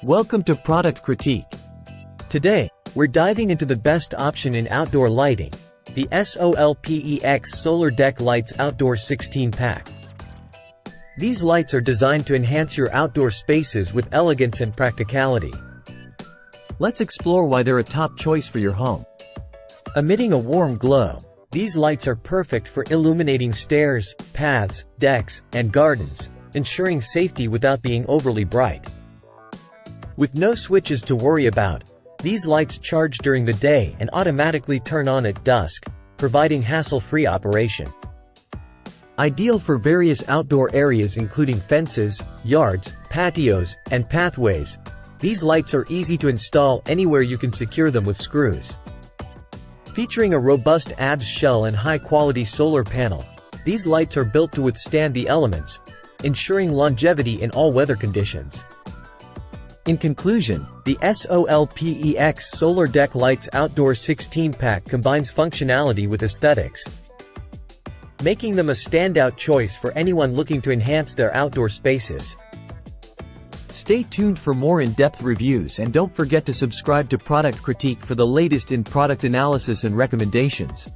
Welcome to Product Critique. Today, we're diving into the best option in outdoor lighting, the Solpex Solar Deck Lights Outdoor 16-pack. These lights are designed to enhance your outdoor spaces with elegance and practicality. Let's explore why they're a top choice for your home. Emitting a warm glow, these lights are perfect for illuminating stairs, paths, decks, and gardens, ensuring safety without being overly bright. With no switches to worry about, these lights charge during the day and automatically turn on at dusk, providing hassle-free operation. Ideal for various outdoor areas including fences, yards, patios, and pathways, these lights are easy to install anywhere you can secure them with screws. Featuring a robust ABS shell and high-quality solar panel, these lights are built to withstand the elements, ensuring longevity in all weather conditions. In conclusion, the Solpex Solar Deck Lights Outdoor 16-pack combines functionality with aesthetics, making them a standout choice for anyone looking to enhance their outdoor spaces. Stay tuned for more in-depth reviews and don't forget to subscribe to Product Critique for the latest in product analysis and recommendations.